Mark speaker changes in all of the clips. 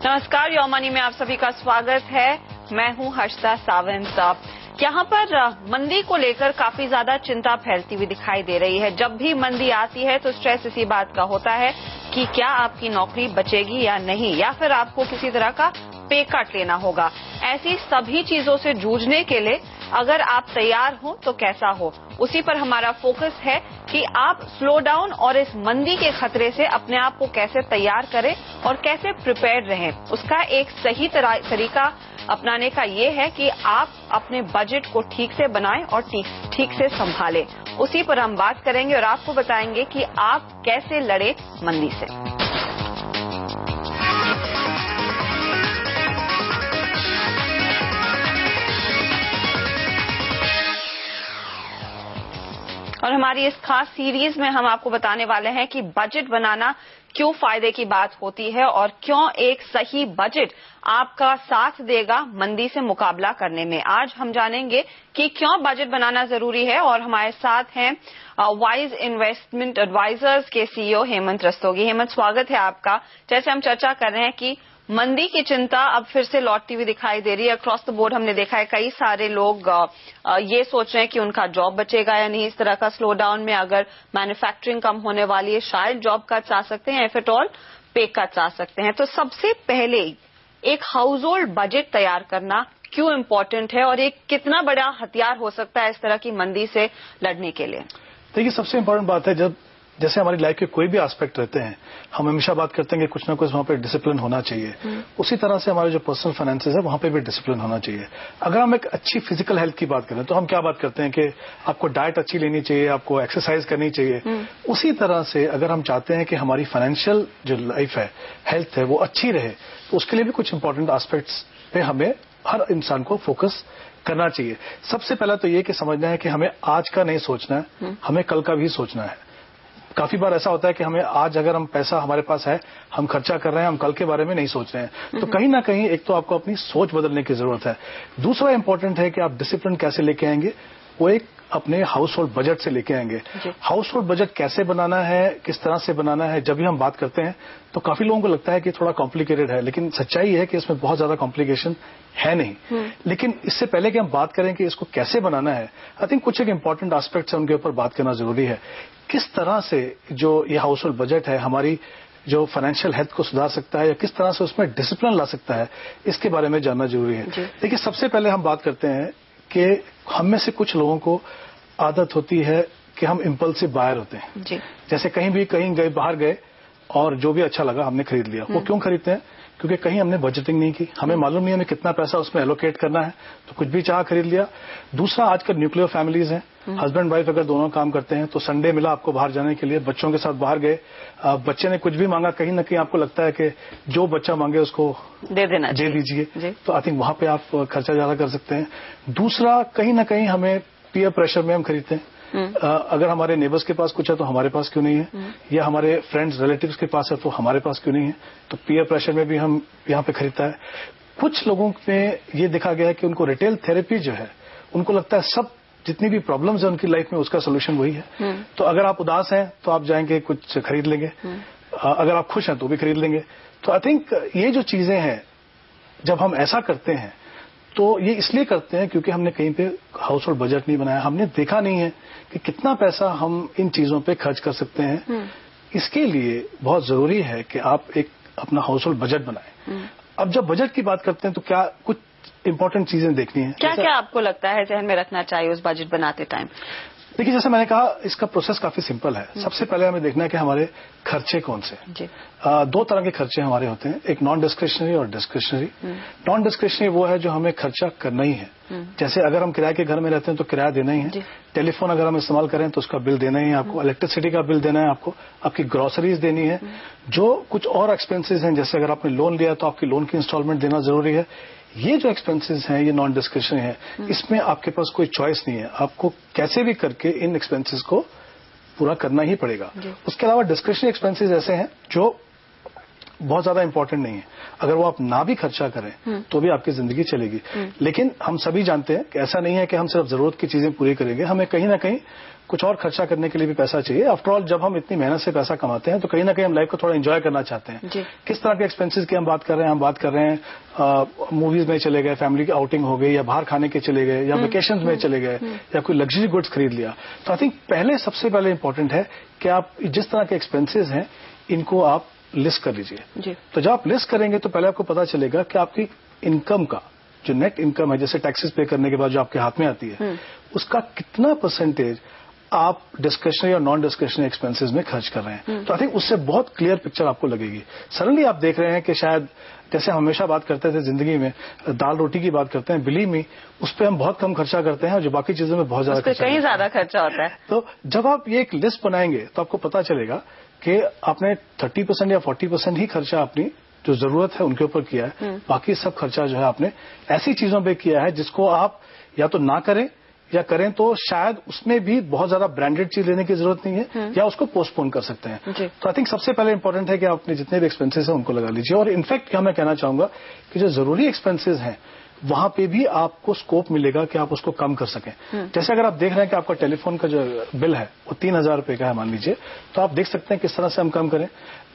Speaker 1: नमस्कार, your money में आप सभी का स्वागत है। मैं हूं हर्षदा सावंत। यहाँ पर मंदी को लेकर काफी ज्यादा चिंता फैलती हुई दिखाई दे रही है। जब भी मंदी आती है तो स्ट्रेस इसी बात का होता है कि क्या आपकी नौकरी बचेगी या नहीं, या फिर आपको किसी तरह का पे कट लेना होगा। ऐसी सभी चीजों से जूझने के लिए अगर आप तैयार हो तो कैसा हो, उसी पर हमारा फोकस है कि आप स्लो डाउन और इस मंदी के खतरे से अपने आप को कैसे तैयार करें और कैसे प्रिपेयर रहें। उसका एक सही तरीका अपनाने का ये है कि आप अपने बजट को ठीक से बनाएं और ठीक से संभालें। उसी पर हम बात करेंगे और आपको बताएंगे कि आप कैसे लड़े मंदी से। और हमारी इस खास सीरीज में हम आपको बताने वाले हैं कि बजट बनाना क्यों फायदे की बात होती है और क्यों एक सही बजट आपका साथ देगा मंदी से मुकाबला करने में। आज हम जानेंगे कि क्यों बजट बनाना जरूरी है और हमारे साथ हैं वाइज इन्वेस्टमेंट एडवाइजर्स के सीईओ हेमंत रस्तोगी। हेमंत, स्वागत है आपका। जैसे हम चर्चा कर रहे हैं कि मंदी की चिंता अब फिर से लौटती हुई दिखाई दे रही है। अक्रॉस द बोर्ड हमने देखा है कई सारे लोग ये सोच रहे हैं कि उनका जॉब बचेगा या नहीं। इस तरह का स्लो डाउन में अगर मैन्युफैक्चरिंग कम होने वाली है, शायद जॉब कट आ सकते हैं, इफ एट ऑल पे कट आ सकते हैं। तो सबसे पहले एक हाउस होल्ड बजट तैयार करना क्यों इम्पोर्टेंट है और एक कितना बड़ा हथियार हो सकता है इस तरह की मंदी से लड़ने के लिए?
Speaker 2: देखिए, सबसे इम्पोर्टेंट बात है, जब जैसे हमारी लाइफ के कोई भी एस्पेक्ट रहते हैं, हम हमेशा बात करते हैं कि कुछ ना कुछ वहां पे डिसिप्लिन होना चाहिए। उसी तरह से हमारे जो पर्सनल फाइनेंसेस है वहां पे भी डिसिप्लिन होना चाहिए। अगर हम एक अच्छी फिजिकल हेल्थ की बात करें तो हम क्या बात करते हैं कि आपको डाइट अच्छी लेनी चाहिए, आपको एक्सरसाइज करनी चाहिए। उसी तरह से अगर हम चाहते हैं कि हमारी फाइनेंशियल जो लाइफ है, हेल्थ है, वो अच्छी रहे, तो उसके लिए भी कुछ इंपॉर्टेंट एस्पेक्ट्स पे हमें हर इंसान को फोकस करना चाहिए। सबसे पहला तो ये कि समझना है कि हमें आज का नहीं सोचना है, हमें कल का भी सोचना है। काफी बार ऐसा होता है कि हमें आज अगर हम पैसा हमारे पास है, हम खर्चा कर रहे हैं, हम कल के बारे में नहीं सोच रहे हैं। तो कहीं ना कहीं एक तो आपको अपनी सोच बदलने की जरूरत है। दूसरा इंपॉर्टेंट है कि आप डिसिप्लिन कैसे लेके आएंगे, वो एक अपने हाउस होल्ड बजट से लेके आएंगे। हाउस होल्ड बजट कैसे बनाना है, किस तरह से बनाना है, जब भी हम बात करते हैं तो काफी लोगों को लगता है कि थोड़ा कॉम्प्लिकेटेड है, लेकिन सच्चाई है कि इसमें बहुत ज्यादा कॉम्प्लिकेशन है नहीं। लेकिन इससे पहले कि हम बात करें कि इसको कैसे बनाना है, आई थिंक कुछ एक इंपॉर्टेंट एस्पेक्ट्स है, उनके ऊपर बात करना जरूरी है। किस तरह से जो ये हाउस होल्ड बजट है हमारी जो फाइनेंशियल हेल्थ को सुधार सकता है या किस तरह से उसमें डिसिप्लिन ला सकता है, इसके बारे में जानना जरूरी है। देखिए, सबसे पहले हम बात करते हैं कि हम में से कुछ लोगों को आदत होती है कि हम इम्पल्सिव बायर होते हैं। जैसे कहीं गए, बाहर गए और जो भी अच्छा लगा हमने खरीद लिया। वो क्यों खरीदते हैं? क्योंकि कहीं हमने बजटिंग नहीं की, हमें मालूम नहीं हमें कितना पैसा उसमें एलोकेट करना है, तो कुछ भी चाह खरीद लिया। दूसरा, आजकल न्यूक्लियर फैमिलीज हैं, हस्बैंड वाइफ अगर दोनों काम करते हैं, तो संडे मिला आपको बाहर जाने के लिए, बच्चों के साथ बाहर गए, बच्चे ने कुछ भी मांगा, कहीं ना कहीं आपको लगता है कि जो बच्चा मांगे उसको दे दीजिए। तो आई थिंक वहां पे आप खर्चा ज्यादा कर सकते हैं। दूसरा, कहीं ना कहीं हमें पीयर प्रेशर में हम खरीदते हैं। अगर हमारे नेबर्स के पास कुछ है तो हमारे पास क्यों नहीं है, या हमारे फ्रेंड्स रिलेटिव्स के पास है तो हमारे पास क्यों नहीं है, तो पीयर प्रेशर में भी हम यहाँ पे खरीदता है। कुछ लोगों में ये देखा गया है कि उनको रिटेल थेरेपी जो है, उनको लगता है सब जितनी भी प्रॉब्लम्स है उनकी लाइफ में उसका सोल्यूशन वही है। तो अगर आप उदास हैं तो आप जाएंगे कुछ खरीद लेंगे, अगर आप खुश हैं तो भी खरीद लेंगे। तो आई थिंक ये जो चीजें हैं, जब हम ऐसा करते हैं तो ये इसलिए करते हैं क्योंकि हमने कहीं पे हाउस होल्ड बजट नहीं बनाया, हमने देखा नहीं है कि कितना पैसा हम इन चीजों पे खर्च कर सकते हैं। इसके लिए बहुत जरूरी है कि आप एक अपना हाउस होल्ड बजट बनाएं। अब जब बजट की बात करते हैं तो क्या कुछ इंपॉर्टेंट चीजें देखनी है।
Speaker 1: क्या क्या आपको लगता है ध्यान में रखना चाहिए उस बजट बनाते टाइम?
Speaker 2: देखिए, जैसे मैंने कहा, इसका प्रोसेस काफी सिंपल है। सबसे पहले हमें देखना है कि हमारे खर्चे कौन से। दो तरह के खर्चे हमारे होते हैं, एक नॉन डिस्क्रिशनरी और डिस्क्रिशनरी। नॉन डिस्क्रिशनरी वो है जो हमें खर्चा करना ही है। जैसे अगर हम किराए के घर में रहते हैं तो किराया देना ही है, टेलीफोन अगर हम इस्तेमाल करें तो उसका बिल देना ही है आपको, इलेक्ट्रिसिटी का बिल देना है आपको, आपकी ग्रोसरीज देनी है। जो कुछ और एक्सपेंसेस हैं, जैसे अगर आपने लोन लिया तो आपकी लोन की इंस्टॉलमेंट देना जरूरी है। ये जो एक्सपेंसेस हैं, ये नॉन डिस्क्रिशनरी है, इसमें आपके पास कोई चॉइस नहीं है, आपको कैसे भी करके इन एक्सपेंसेस को पूरा करना ही पड़ेगा। उसके अलावा डिस्क्रिशनरी एक्सपेंसेस ऐसे हैं जो बहुत ज्यादा इंपॉर्टेंट नहीं है। अगर वो आप ना भी खर्चा करें तो भी आपकी जिंदगी चलेगी। लेकिन हम सभी जानते हैं कि ऐसा नहीं है कि हम सिर्फ जरूरत की चीजें पूरी करेंगे, हमें कहीं ना कहीं कुछ और खर्चा करने के लिए भी पैसा चाहिए। आफ्टर ऑल जब हम इतनी मेहनत से पैसा कमाते हैं तो कहीं ना कहीं हम लाइफ को थोड़ा एंजॉय करना चाहते हैं। किस तरह के एक्सपेंसेस की हम बात कर रहे हैं? हम बात कर रहे हैं मूवीज में चले गए, फैमिली की आउटिंग हो गई, या बाहर खाने के चले गए, या वेकेशन में चले गए, या कोई लग्जरी गुड्स खरीद लिया। तो आई थिंक सबसे पहले इंपॉर्टेंट है कि आप जिस तरह के एक्सपेंसेस हैं इनको आप लिस्ट कर लीजिए। तो जब आप लिस्ट करेंगे तो पहले आपको पता चलेगा कि आपकी इनकम का जो नेट इनकम है, जैसे टैक्सेस पे करने के बाद जो आपके हाथ में आती है, उसका कितना परसेंटेज आप डिस्क्रिशनरी और नॉन डिस्क्रिशनरी एक्सपेंसेस में खर्च कर रहे हैं। तो आई थिंक उससे बहुत क्लियर पिक्चर आपको लगेगी। सडनली आप देख रहे हैं कि शायद जैसे हम हमेशा बात करते थे जिंदगी में, दाल रोटी की बात करते हैं, बिलीव मी उस पर हम बहुत कम खर्चा करते हैं और जो बाकी चीजों में बहुत ज्यादा
Speaker 1: कहीं ज्यादा खर्चा होता है।
Speaker 2: तो जब आप ये एक लिस्ट बनाएंगे तो आपको पता चलेगा कि आपने 30% या 40% ही खर्चा अपनी जो जरूरत है उनके ऊपर किया है। बाकी सब खर्चा जो है आपने ऐसी चीजों पे किया है जिसको आप या तो ना करें, या करें तो शायद उसमें भी बहुत ज्यादा ब्रांडेड चीज लेने की जरूरत नहीं है, या उसको पोस्टपोन कर सकते हैं। तो आई थिंक सबसे पहले इंपॉर्टेंट है कि आप अपने जितने भी एक्सपेंसेस हैं उनको लगा लीजिए। और इनफैक्ट मैं कहना चाहूंगा कि जो जरूरी एक्सपेंसेस हैं वहां पे भी आपको स्कोप मिलेगा कि आप उसको कम कर सकें। जैसे अगर आप देख रहे हैं कि आपका टेलीफोन का जो बिल है वो 3,000 रुपए का है मान लीजिए, तो आप देख सकते हैं किस तरह से हम कम करें।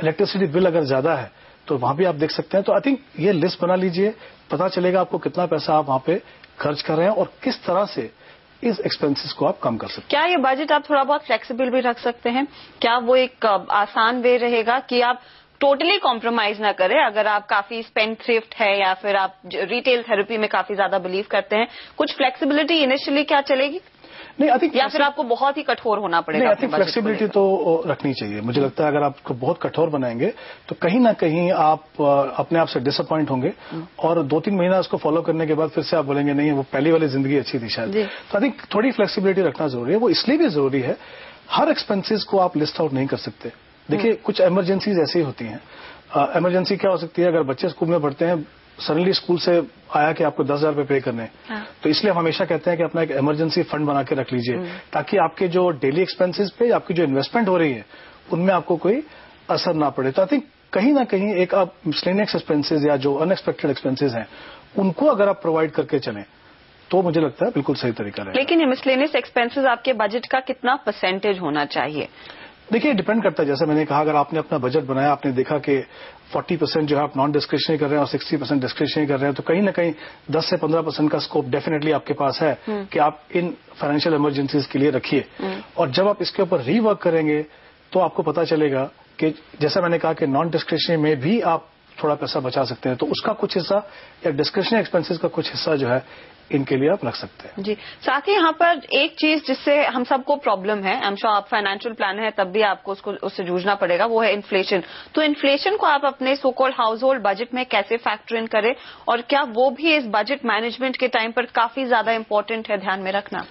Speaker 2: इलेक्ट्रिसिटी बिल अगर ज्यादा है तो वहां भी आप देख सकते हैं। तो आई थिंक ये लिस्ट बना लीजिए, पता चलेगा आपको कितना पैसा आप वहां पे खर्च कर रहे हैं और किस तरह से इस एक्सपेंसेस को आप कम कर सकते हैं।
Speaker 1: क्या ये बजट आप थोड़ा बहुत फ्लेक्सिबल भी रख सकते हैं? क्या वो एक आसान वे रहेगा कि आप टोटली कॉम्प्रोमाइज ना करें? अगर आप काफी स्पेंड थ्रिफ्ट है या फिर आप रिटेल थेरेपी में काफी ज्यादा बिलीव करते हैं, कुछ फ्लेक्सिबिलिटी इनिशियली क्या चलेगी?
Speaker 2: नहीं, आई थिंक
Speaker 1: या फिर आपको बहुत ही कठोर होना पड़ेगा?
Speaker 2: आई थिंक फ्लेक्सिबिलिटी तो रखनी चाहिए। मुझे लगता है अगर आपको बहुत कठोर बनाएंगे तो कहीं ना कहीं आप अपने आप से डिसअपॉइंट होंगे और 2-3 महीना उसको फॉलो करने के बाद फिर से आप बोलेंगे नहीं वो पहली वाली जिंदगी अच्छी थी शायद। तो आई थिंक थोड़ी फ्लेक्सिबिलिटी रखना जरूरी है। वो इसलिए भी जरूरी है, हर एक्सपेंसेस को आप लिस्ट आउट नहीं कर सकते। देखिए कुछ इमरजेंसीज ऐसी होती हैं। इमरजेंसी क्या हो सकती है? अगर बच्चे स्कूल में पढ़ते हैं, सडनली स्कूल से आया कि आपको 10,000 रुपए पे करने हैं, तो इसलिए हम हमेशा कहते हैं कि अपना एक इमरजेंसी फंड बना के रख लीजिए, ताकि आपके जो डेली एक्सपेंसेस पे आपकी जो इन्वेस्टमेंट हो रही है उनमें आपको कोई असर ना पड़े। तो आई थिंक कहीं ना कहीं एक आप मिसलेनियस एक्सपेंसेस या जो अनएक्सपेक्टेड एक्सपेंसेस हैं उनको अगर आप प्रोवाइड करके चलें तो मुझे लगता है बिल्कुल सही तरीका रहेगा।
Speaker 1: लेकिन मिसलेनियस एक्सपेंसेस आपके बजट का कितना परसेंटेज होना चाहिए?
Speaker 2: देखिए डिपेंड करता है। जैसे मैंने कहा, अगर आपने अपना बजट बनाया, आपने देखा कि 40% जो है आप नॉन डिस्क्रिशनरी कर रहे हैं और 60% डिस्क्रिशनरी कर रहे हैं, तो कहीं ना कहीं 10 से 15% का स्कोप डेफिनेटली आपके पास है कि आप इन फाइनेंशियल इमरजेंसीज के लिए रखिए। और जब आप इसके ऊपर रीवर्क करेंगे तो आपको पता चलेगा कि जैसा मैंने कहा कि नॉन डिस्क्रिशनरी में भी आप थोड़ा पैसा बचा सकते हैं, तो उसका कुछ हिस्सा या डिस्क्रिशनरी एक्सपेंसेस का कुछ हिस्सा जो है इनके लिए आप रख सकते हैं।
Speaker 1: जी, साथ ही यहाँ पर एक चीज जिससे हम सबको प्रॉब्लम है, आई एम श्योर आप फाइनेंशियल प्लानर है तब भी आपको उससे जूझना पड़ेगा, वो है इन्फ्लेशन। तो इन्फ्लेशन को आप अपने so called house hold budget में कैसे फैक्टर इन करें, और क्या वो भी इस बजट मैनेजमेंट के टाइम पर काफी ज्यादा इंपॉर्टेंट है ध्यान में रखना?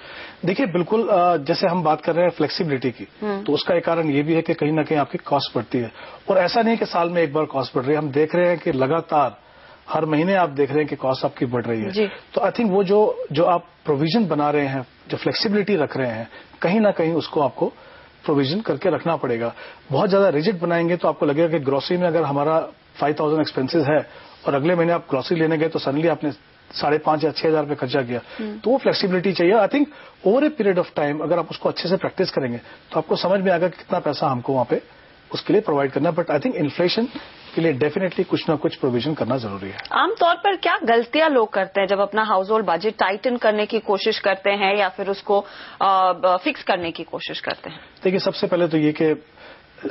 Speaker 2: देखिए बिल्कुल, जैसे हम बात कर रहे हैं फ्लेक्सिबिलिटी की, तो उसका एक कारण ये भी है कि कहीं ना कहीं आपकी कॉस्ट बढ़ती है। और ऐसा नहीं कि साल में एक बार कॉस्ट बढ़ रही है, हम देख रहे हैं कि लगातार हर महीने आप देख रहे हैं कि कॉस्ट आपकी बढ़ रही है। तो आई थिंक वो जो आप प्रोविजन बना रहे हैं, जो फ्लेक्सिबिलिटी रख रहे हैं, कहीं ना कहीं उसको आपको प्रोविजन करके रखना पड़ेगा। बहुत ज्यादा रिजिड बनाएंगे तो आपको लगेगा कि ग्रोसरी में अगर हमारा 5,000 एक्सपेंसेस है और अगले महीने आप ग्रोसरी लेने गए तो सडनली आपने 5,500 या 6,000 रुपये खर्चा किया, तो वो फ्लेक्सिबिलिटी चाहिए। I think over a period of time अगर आप उसको अच्छे से प्रैक्टिस करेंगे तो आपको समझ में आएगा कि कितना पैसा हमको वहां पे उसके लिए प्रोवाइड करना। बट आई थिंक इन्फ्लेशन के लिए डेफिनेटली कुछ ना कुछ प्रोविजन करना जरूरी है।
Speaker 1: आमतौर पर क्या गलतियां लोग करते हैं जब अपना हाउस होल्ड बजट टाइटन करने की कोशिश करते हैं या फिर उसको फिक्स करने की कोशिश करते हैं?
Speaker 2: देखिए सबसे पहले तो ये कि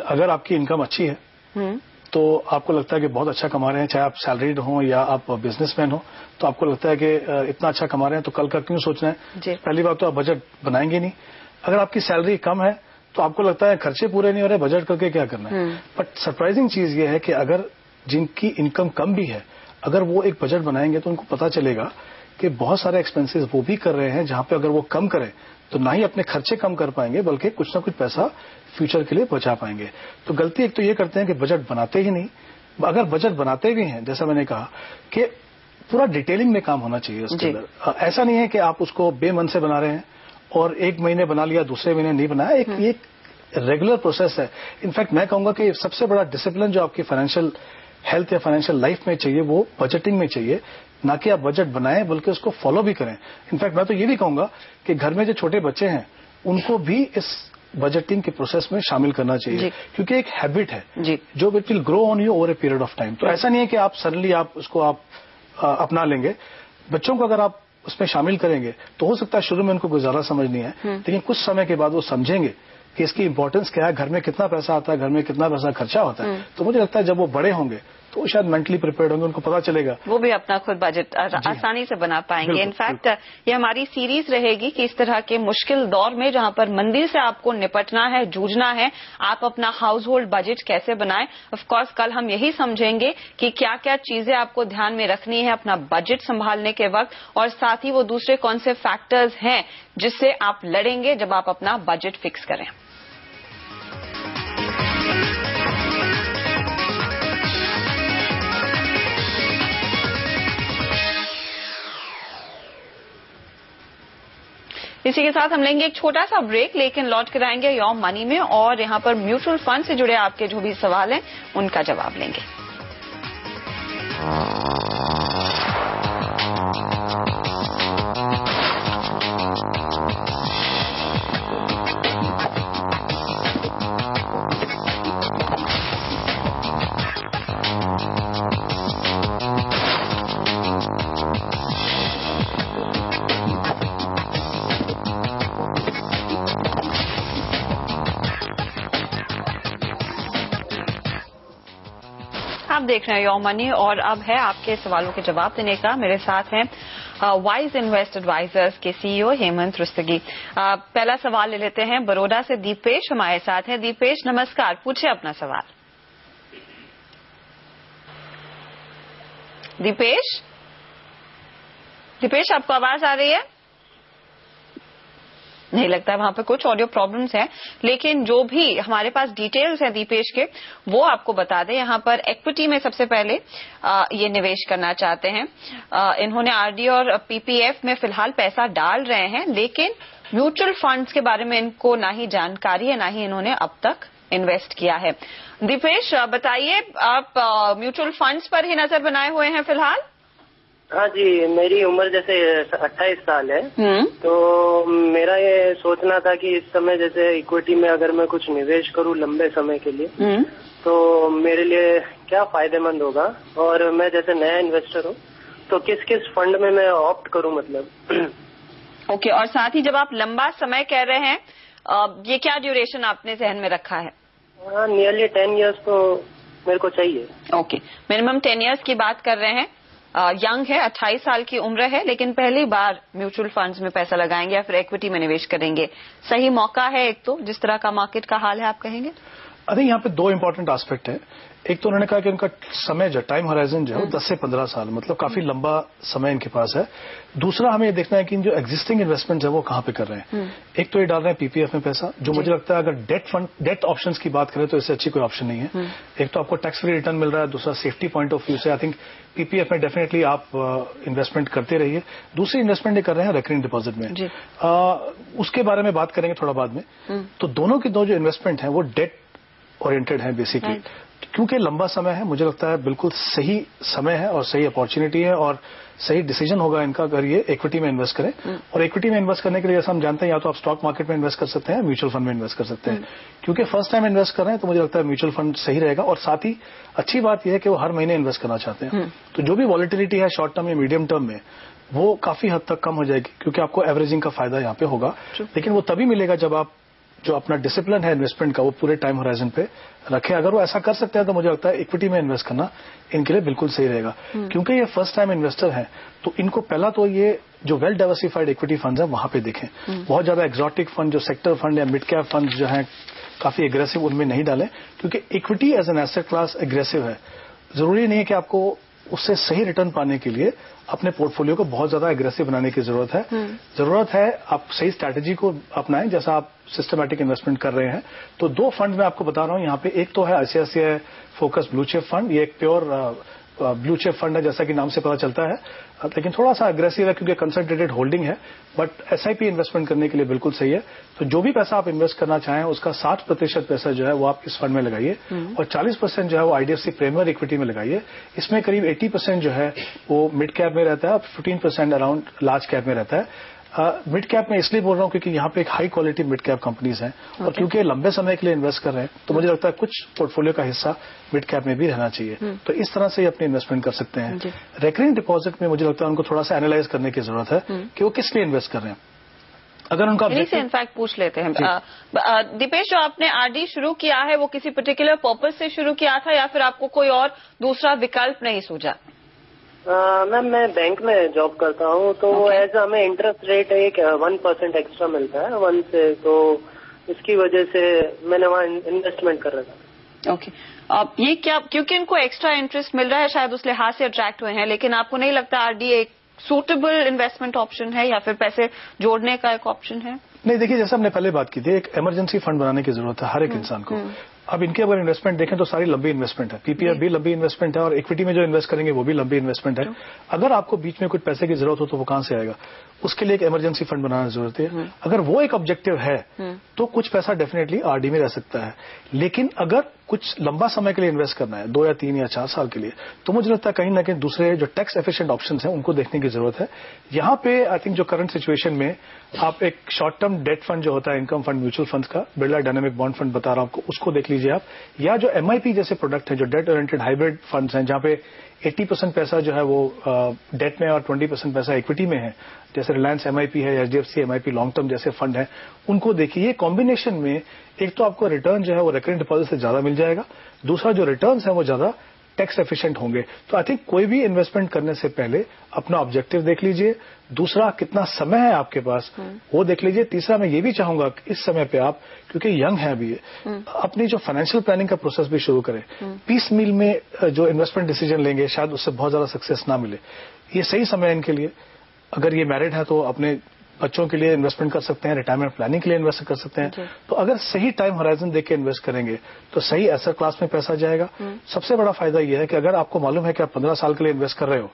Speaker 2: अगर आपकी इनकम अच्छी है तो आपको लगता है कि बहुत अच्छा कमा रहे हैं, चाहे आप सैलरीड हो या आप बिजनेसमैन हो, तो आपको लगता है कि इतना अच्छा कमा रहे हैं तो कल का क्यों सोचना है। पहली बात तो आप बजट बनाएंगे नहीं। अगर आपकी सैलरी कम है तो आपको लगता है खर्चे पूरे नहीं हो रहे, बजट करके क्या करना है। बट सरप्राइजिंग चीज ये है कि अगर जिनकी इनकम कम भी है, अगर वो एक बजट बनाएंगे तो उनको पता चलेगा कि बहुत सारे एक्सपेंसेस वो भी कर रहे हैं जहां पे अगर वो कम करें तो ना ही अपने खर्चे कम कर पाएंगे बल्कि कुछ ना कुछ पैसा फ्यूचर के लिए बचा पाएंगे। तो गलती एक तो ये करते हैं कि बजट बनाते ही नहीं। अगर बजट बनाते भी हैं, जैसा मैंने कहा कि पूरा डिटेलिंग में काम होना चाहिए उसके अंदर। ऐसा नहीं है कि आप उसको बेमन से बना रहे हैं और एक महीने बना लिया दूसरे महीने नहीं बनाया। एक रेगुलर प्रोसेस है। इनफैक्ट मैं कहूंगा कि सबसे बड़ा डिसिप्लिन जो आपकी फाइनेंशियल हेल्थ या फाइनेंशियल लाइफ में चाहिए वो बजटिंग में चाहिए, ना कि आप बजट बनाएं बल्कि उसको फॉलो भी करें। इनफैक्ट मैं तो ये भी कहूंगा कि घर में जो छोटे बच्चे हैं उनको भी इस बजटिंग के प्रोसेस में शामिल करना चाहिए, क्योंकि एक हैबिट है जो it will grow on you over a period of time. तो ऐसा नहीं है कि आप सडनली आप उसको आप अपना लेंगे। बच्चों को अगर आप उसमें शामिल करेंगे तो हो सकता है शुरू में उनको कोई ज्यादा समझ नहीं है, लेकिन कुछ समय के बाद वो समझेंगे कि इसकी इंपॉर्टेंस क्या है, घर में कितना पैसा आता है, घर में कितना पैसा खर्चा होता है। तो मुझे लगता है जब वो बड़े होंगे तो वो शायद मेंटली प्रिपेयर्ड होंगे, उनको पता चलेगा,
Speaker 1: वो भी अपना खुद बजट आसानी से बना पाएंगे। इनफैक्ट ये हमारी सीरीज रहेगी कि इस तरह के मुश्किल दौर में जहां पर मंदी से आपको निपटना है, जूझना है, आप अपना हाउस होल्ड बजट कैसे बनाएं। ऑफ कोर्स कल हम यही समझेंगे कि क्या क्या चीजें आपको ध्यान में रखनी है अपना बजट संभालने के वक्त, और साथ ही वो दूसरे कौन से फैक्टर्स हैं जिससे आप लड़ेंगे जब आप अपना बजट फिक्स करें। इसी के साथ हम लेंगे एक छोटा सा ब्रेक, लेकिन लौट कर आएंगे योर मनी में और यहाँ पर म्यूचुअल फंड से जुड़े आपके जो भी सवाल हैं उनका जवाब लेंगे। आप देख रहे हैं योर मनी और अब है आपके सवालों के जवाब देने का। मेरे साथ हैं वाइज इन्वेस्ट एडवाइजर्स के सीईओ हेमंत रुस्तगी। पहला सवाल ले लेते हैं, बड़ौदा से दीपेश हमारे साथ हैं। दीपेश नमस्कार, पूछे अपना सवाल। दीपेश आपको आवाज आ रही है? नहीं लगता है वहां पे कुछ ऑडियो प्रॉब्लम्स हैं, लेकिन जो भी हमारे पास डिटेल्स हैं दीपेश के वो आपको बता दें। यहाँ पर इक्विटी में सबसे पहले ये निवेश करना चाहते हैं। इन्होंने आरडी और पीपीएफ में फिलहाल पैसा डाल रहे हैं, लेकिन म्यूचुअल फंड्स के बारे में इनको ना ही जानकारी है, ना ही इन्होंने अब तक इन्वेस्ट किया है। दीपेश बताइए, आप म्यूचुअल फंड्स पर ही नजर बनाए हुए हैं फिलहाल?
Speaker 3: हाँ जी, मेरी उम्र जैसे 28 साल है, तो मेरा ये सोचना था कि इस समय जैसे इक्विटी में अगर मैं कुछ निवेश करूँ लंबे समय के लिए तो मेरे लिए क्या फायदेमंद होगा, और मैं जैसे नया इन्वेस्टर हूँ तो किस किस फंड में मैं ऑप्ट करूँ मतलब।
Speaker 1: ओके, और साथ ही जब आप लंबा समय कह रहे हैं, ये क्या ड्यूरेशन आपने जहन में रखा है?
Speaker 3: हाँ, नियरली 10 इयर्स तो मेरे को चाहिए।
Speaker 1: ओके, मिनिमम 10 इयर्स की बात कर रहे हैं। यंग है, 28 साल की उम्र है, लेकिन पहली बार म्यूचुअल फंड्स में पैसा लगाएंगे या फिर इक्विटी में निवेश करेंगे। सही मौका है एक तो, जिस तरह का मार्केट का हाल है, आप कहेंगे?
Speaker 2: अरे यहाँ पे दो इंपॉर्टेंट एस्पेक्ट है। एक तो उन्होंने कहा कि उनका समय जो टाइम होराइजन जो है वो 10 से 15 साल, मतलब काफी लंबा समय इनके पास है। दूसरा हमें ये देखना है कि जो एग्जिस्टिंग इन्वेस्टमेंट है वो कहाँ पे कर रहे हैं। एक तो ये डाल रहे हैं पीपीएफ में पैसा, जो मुझे लगता है अगर डेट ऑप्शंस की बात करें तो इससे अच्छी कोई ऑप्शन नहीं है। एक तो आपको टैक्स फ्री रिटर्न मिल रहा है, दूसरा सेफ्टी पॉइंट ऑफ व्यू से आई थिंक पीपीएफ में डेफिनेटली आप इन्वेस्टमेंट करते रहिए। दूसरी इन्वेस्टमेंट ये कर रहे हैं रेकरिंग डिपॉजिट में, उसके बारे में बात करेंगे थोड़ा बाद में। तो दोनों की दो जो इन्वेस्टमेंट है वो डेट ओरिएंटेड है बेसिकली, क्योंकि लंबा समय है। मुझे लगता है बिल्कुल सही समय है और सही अपॉर्चुनिटी है और सही डिसीजन होगा इनका अगर ये इक्विटी में इन्वेस्ट करें। और इक्विटी में इन्वेस्ट करने के लिए जैसा हम जानते हैं, या तो आप स्टॉक मार्केट में इन्वेस्ट कर सकते हैं, म्यूचुअल फंड में इन्वेस्ट कर सकते हैं। क्योंकि फर्स्ट टाइम इन्वेस्ट कर रहे हैं तो मुझे लगता है म्यूचुअल फंड सही रहेगा। और साथ ही अच्छी बात यह है कि वो हर महीने इन्वेस्ट करना चाहते हैं, तो जो भी वॉलिटिलिटी है शॉर्ट टर्म या मीडियम टर्म में वो काफी हद तक कम हो जाएगी, क्योंकि आपको एवरेजिंग का फायदा यहाँ पे होगा। लेकिन वो तभी मिलेगा जब आप जो अपना डिसिप्लिन है इन्वेस्टमेंट का वो पूरे टाइम होराइजन पे रखें। अगर वो ऐसा कर सकते हैं तो मुझे लगता है इक्विटी में इन्वेस्ट करना इनके लिए बिल्कुल सही रहेगा। क्योंकि ये फर्स्ट टाइम इन्वेस्टर हैं, तो इनको पहला तो ये जो वेल डाइवर्सिफाइड इक्विटी फंड्स हैं वहां पे देखें। बहुत ज्यादा एक्सोटिक फंड जो सेक्टर फंड या मिड कैप फंड जो हैं काफी एग्रेसिव, उनमें नहीं डालें, क्योंकि equity as an asset class aggressive है। जरूरी नहीं है कि आपको उससे सही रिटर्न पाने के लिए अपने पोर्टफोलियो को बहुत ज्यादा एग्रेसिव बनाने की जरूरत है। जरूरत है आप सही स्ट्रैटेजी को अपनाएं, जैसा आप सिस्टमैटिक इन्वेस्टमेंट कर रहे हैं। तो दो फंड मैं आपको बता रहा हूं यहाँ पे। एक तो है ICICI focus blue chip fund, ये एक प्योर ब्लू चिप फंड है, जैसा कि नाम से पता चलता है, लेकिन थोड़ा सा अग्रेसिव है क्योंकि कंसंट्रेटेड होल्डिंग है, बट एसआईपी इन्वेस्टमेंट करने के लिए बिल्कुल सही है। तो जो भी पैसा आप इन्वेस्ट करना चाहें उसका 60% पैसा जो है वो आप इस फंड में लगाइए और 40% जो है वो आईडीएफसी प्रीमियर इक्विटी में लगाइए। इसमें करीब 80% जो है वो मिड कैप में रहता है और 15% अराउंड लार्ज कैप में रहता है। मिड कैप में इसलिए बोल रहा हूं क्योंकि यहाँ पे एक high quality mid cap companies हैं और क्योंकि लंबे समय के लिए इन्वेस्ट कर रहे हैं तो मुझे लगता है कुछ पोर्टफोलियो का हिस्सा मिड कैप में भी रहना चाहिए। तो इस तरह से ही अपनी इन्वेस्टमेंट कर सकते हैं। रेकरिंग डिपॉजिट में मुझे लगता है उनको थोड़ा सा एनालाइज करने की जरूरत है कि वो किस लिए इन्वेस्ट कर रहे हैं। अगर उनका
Speaker 1: इनफैक्ट पूछ लेते हैं दीपेश, जो आपने आरडी शुरू किया है वो किसी पर्टिकुलर पर्पज से शुरू किया था या फिर आपको कोई और दूसरा विकल्प नहीं सूझा?
Speaker 3: मैम मैं बैंक में जॉब करता हूँ तो एज हमें इंटरेस्ट रेट एक 1% एक्स्ट्रा मिलता है 1 से, तो इसकी वजह से मैंने वहाँ इन्वेस्टमेंट कर रहा था।
Speaker 1: ओके, अब ये क्या, क्योंकि इनको एक्स्ट्रा इंटरेस्ट मिल रहा है शायद उस लिहाज से अट्रैक्ट हुए हैं, लेकिन आपको नहीं लगता आरडी एक सूटेबल इन्वेस्टमेंट ऑप्शन है या फिर पैसे जोड़ने का एक ऑप्शन है?
Speaker 2: नहीं, देखिए जैसे हमने पहले बात की थी, एक इमरजेंसी फंड बनाने की जरूरत है हर एक इंसान को। अब इनके अगर इन्वेस्टमेंट देखें तो सारी लंबी इन्वेस्टमेंट है, पीपीएफ भी लंबी इन्वेस्टमेंट है और इक्विटी में जो इन्वेस्ट करेंगे वो भी लंबी इन्वेस्टमेंट है। अगर आपको बीच में कुछ पैसे की जरूरत हो तो वो कहां से आएगा? उसके लिए एक इमरजेंसी फंड बनाना जरूरत है। अगर वो एक ऑब्जेक्टिव है तो कुछ पैसा डेफिनेटली आरडी में रह सकता है, लेकिन अगर कुछ लंबा समय के लिए इन्वेस्ट करना है 2 या 3 या 4 साल के लिए, तो मुझे लगता है कहीं ना कहीं दूसरे जो टैक्स एफिशिएंट ऑप्शंस हैं उनको देखने की जरूरत है। यहाँ पे आई थिंक जो करंट सिचुएशन में आप एक शॉर्ट टर्म डेट फंड जो होता है, इनकम फंड म्यूचुअल फंड का, बिरला डायनामिक बॉन्ड फंड बता रहा हूं आपको, उसको देख लीजिए आप। या जो एमआईपी जैसे प्रोडक्ट है, जो डेट ओरिएंटेड हाइब्रिड फंड्स हैं, जहां पे 80% पैसा जो है वो डेट में और 20% पैसा इक्विटी में है, जैसे रिलायंस एमआईपी है, एचडीएफसी एमआईपी लॉन्ग टर्म जैसे फंड है, उनको देखिए। ये कॉम्बिनेशन में एक तो आपको रिटर्न जो है वो रेकरिंग डिपॉजिट से ज्यादा मिल जाएगा, दूसरा जो रिटर्न्स है वो ज्यादा टैक्स एफिशिएंट होंगे। तो आई थिंक कोई भी इन्वेस्टमेंट करने से पहले अपना ऑब्जेक्टिव देख लीजिए, दूसरा कितना समय है आपके पास वो देख लीजिए, तीसरा मैं ये भी चाहूंगा कि इस समय पे आप, क्योंकि यंग है अभी, अपनी जो फाइनेंशियल प्लानिंग का प्रोसेस भी शुरू करें। पीस मील में जो इन्वेस्टमेंट डिसीजन लेंगे शायद उससे बहुत ज्यादा सक्सेस ना मिले। ये सही समय है इनके लिए। अगर ये मैरिड है तो अपने बच्चों के लिए इन्वेस्टमेंट कर सकते हैं, रिटायरमेंट प्लानिंग के लिए इन्वेस्ट कर सकते हैं। तो अगर सही टाइम होराइजन देख के इन्वेस्ट करेंगे तो सही एसेट क्लास में पैसा जाएगा। सबसे बड़ा फायदा यह है कि अगर आपको मालूम है कि आप 15 साल के लिए इन्वेस्ट कर रहे हो,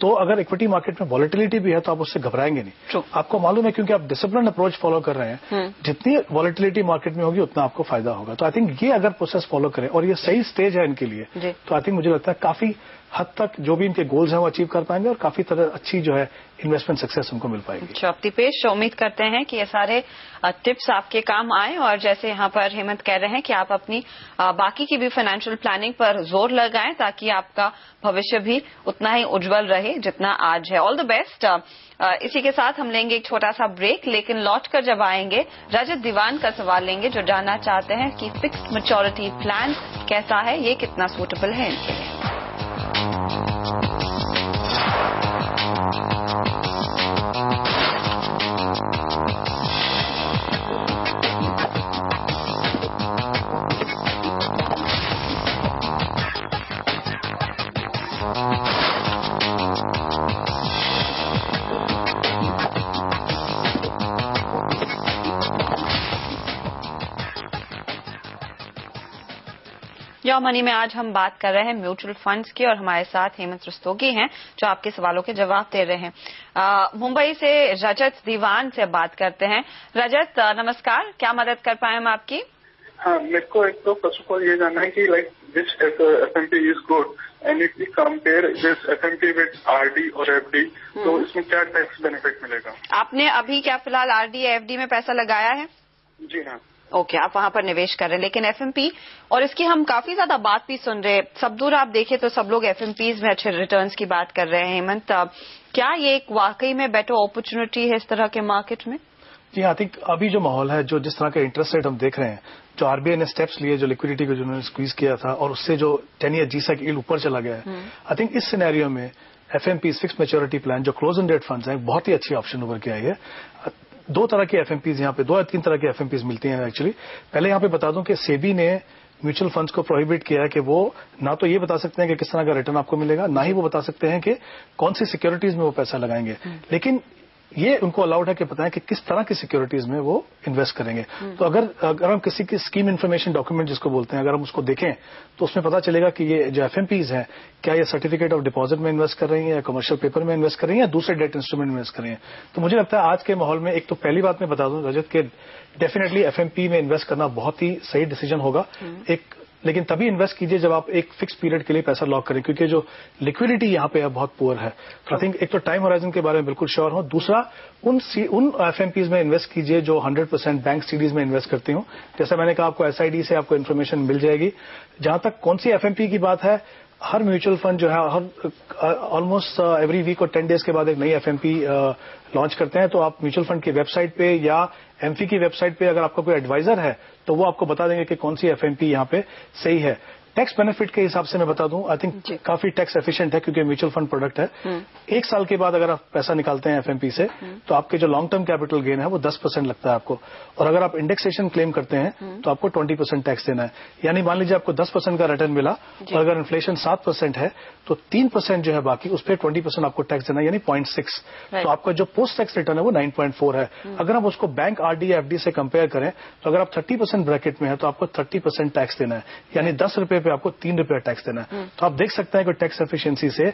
Speaker 2: तो अगर इक्विटी मार्केट में वॉलेटिलिटी भी है तो आप उससे घबराएंगे नहीं। आपको मालूम है क्योंकि आप डिसिप्लिन अप्रोच फॉलो कर रहे हैं, जितनी वॉलेटिलिटी मार्केट में होगी उतना आपको फायदा होगा। तो आई थिंक ये अगर प्रोसेस फॉलो करें और ये सही स्टेज है इनके लिए, तो आई थिंक मुझे लगता है काफी हद तक जो भी इनके गोल्स हैं वो अचीव कर पाएंगे और काफी तरह अच्छी जो है इन्वेस्टमेंट सक्सेस उनको मिल पाएगी।
Speaker 1: अच्छा दीपेश, उम्मीद करते हैं कि ये सारे टिप्स आपके काम आए और जैसे यहाँ पर हेमंत कह रहे हैं कि आप अपनी बाकी की भी फाइनेंशियल प्लानिंग पर जोर लगाएं ताकि आपका भविष्य भी उतना ही उज्जवल रहे जितना आज है। All the best. इसी के साथ हम लेंगे एक छोटा सा ब्रेक, लेकिन लौटकर जब आएंगे रजत दीवान का सवाल लेंगे जो जानना चाहते हैं कि फिक्स्ड मैच्योरिटी प्लान कैसा है, ये कितना सूटेबल है इनके लिए। यो मनी में आज हम बात कर रहे हैं म्यूचुअल फंड्स की और हमारे साथ हेमंत रस्तोगी हैं जो आपके सवालों के जवाब दे रहे हैं। मुंबई से रजत दीवान से बात करते हैं। रजत नमस्कार, क्या मदद कर पाए हम आपकी?
Speaker 4: हाँ, मेरे को एक तो फर्स्ट ऑफ ऑल ये जानना है कि like this FMP is good and if we compare this FMP with RD और एफडी, तो इसमें क्या टैक्स बेनिफिट मिलेगा? आपने
Speaker 1: अभी क्या फिलहाल आरडी या एफडी में पैसा लगाया है?
Speaker 4: जी हाँ।
Speaker 1: ओके, आप वहां पर निवेश कर रहे हैं, लेकिन एफएमपी और इसकी हम काफी ज्यादा बात भी सुन रहे हैं। सब दूर आप देखें तो सब लोग एफएमपीज में अच्छे रिटर्न्स की बात कर रहे हैं। हेमंत, क्या ये एक वाकई में बेटर अपॉर्चुनिटी है इस तरह के मार्केट में?
Speaker 2: जी, आई थिंक अभी जो माहौल है, जो जिस तरह के इंटरेस्ट रेट हम देख रहे हैं, जो आरबीआई ने स्टेप्स लिए, जो लिक्विडिटी को जिन्होंने स्क्वीज किया था और उससे जो 10 ईयर G-Sec यील्ड ऊपर चला गया है, आई थिंक इस सिनेरियो में एफएमपी फिक्स्ड मैच्योरिटी प्लान जो क्लोज एंड डेट फंड्स हैं बहुत ही अच्छी ऑप्शन उभर के आई है। 2 तरह की एफएमपीज यहाँ पे, 2 या 3 तरह की एफएमपीज मिलती हैं एक्चुअली। पहले यहाँ पे बता दूं कि सेबी ने म्यूचुअल फंड्स को प्रोहिबिट किया है कि वो ना तो ये बता सकते हैं कि किस तरह का रिटर्न आपको मिलेगा, ना ही वो बता सकते हैं कि कौन सी सिक्योरिटीज में वो पैसा लगाएंगे। लेकिन ये उनको अलाउड है कि बताएं कि किस तरह की सिक्योरिटीज में वो इन्वेस्ट करेंगे। तो अगर हम किसी की स्कीम इन्फॉर्मेशन डॉक्यूमेंट जिसको बोलते हैं, अगर हम उसको देखें तो उसमें पता चलेगा कि ये जो एफएमपीज हैं, क्या ये सर्टिफिकेट ऑफ डिपॉजिट में इन्वेस्ट कर रही हैं या कमर्शियल पेपर में इन्वेस्ट कर रही हैं या दूसरे डेट इंस्ट्रूमेंट में इन्वेस्ट कर रही हैं। तो मुझे लगता है आज के माहौल में एक तो पहली बात मैं बता दूं रजत के डेफिनेटली एफएमपी में इन्वेस्ट करना बहुत ही सही डिसीजन होगा। लेकिन तभी इन्वेस्ट कीजिए जब आप एक फिक्स पीरियड के लिए पैसा लॉक करें, क्योंकि जो लिक्विडिटी यहाँ पे बहुत पुअर है। तो आई थिंक एक तो टाइम होराइजन के बारे में बिल्कुल श्योर हो। दूसरा उन एफएमपीज में इन्वेस्ट कीजिए जो 100% बैंक सीडीज में इन्वेस्ट करती हूँ। जैसा मैंने कहा, आपको एसआईडी से आपको इन्फॉर्मेशन मिल जाएगी। जहां तक कौन सी एफएमपी की बात है, हर म्यूचुअल फंड जो है हर ऑलमोस्ट एवरी वीक और 10 डेज के बाद एक नई एफएमपी लॉन्च करते हैं। तो आप म्यूचुअल फंड की वेबसाइट पे या एमफी की वेबसाइट पे अगर आपका कोई एडवाइजर है तो वो आपको बता देंगे कि कौन सी एफएमपी यहाँ पे सही है। टैक्स बेनिफिट के हिसाब से मैं बता दूं, आई थिंक काफी टैक्स एफिशिएंट है क्योंकि म्यूचुअल फंड प्रोडक्ट है। 1 साल के बाद अगर आप पैसा निकालते हैं एफएमपी से तो आपके जो लॉन्ग टर्म कैपिटल गेन है वो 10% लगता है आपको। और अगर आप इंडेक्सेशन क्लेम करते हैं तो आपको 20% टैक्स देना है। यानी मान लीजिए आपको 10% का रिटर्न मिला और अगर इन्फ्लेशन 7% है तो 3% जो है बाकी उस पर 20% आपको टैक्स देना है, यानी 0.6। तो आपका जो पोस्ट टैक्स रिटर्न है वो 9.4 है। अगर आप उसको बैंक आरडी या एफडी से कंपेयर करें तो अगर आप 30% ब्रैकेट में है तो आपको 30% टैक्स देना है, यानी 10 रुपए पे आपको 3 रुपया टैक्स देना है। तो आप देख सकते हैं कि टैक्स एफिशिएंसी से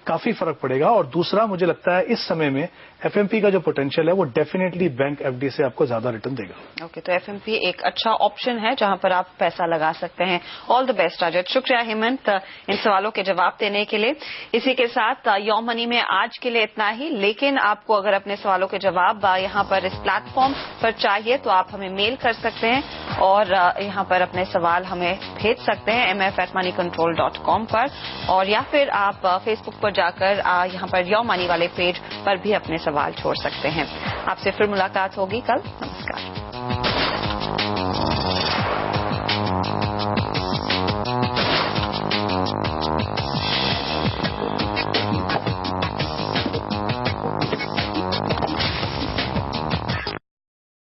Speaker 2: काफी फर्क पड़ेगा। और दूसरा मुझे लगता है इस समय में एफएमपी का जो पोटेंशियल है वो डेफिनेटली बैंक एफडी से आपको ज्यादा रिटर्न देगा।
Speaker 1: ओके, तो एफएमपी एक अच्छा ऑप्शन है जहां पर आप पैसा लगा सकते हैं। ऑल द बेस्ट रजत। शुक्रिया हेमंत इन सवालों के जवाब देने के लिए। इसी के साथ योर मनी में आज के लिए इतना ही। लेकिन आपको अगर अपने सवालों के जवाब यहाँ पर इस प्लेटफॉर्म पर चाहिए तो आप हमें मेल कर सकते हैं और यहाँ पर अपने सवाल हमें भेज सकते हैं mf@moneycontrol.com पर, और या फिर आप फेसबुक पर जाकर यहाँ पर योर मनी वाले पेज पर भी अपने सवाल छोड़ सकते हैं। आपसे फिर मुलाकात होगी कल। नमस्कार।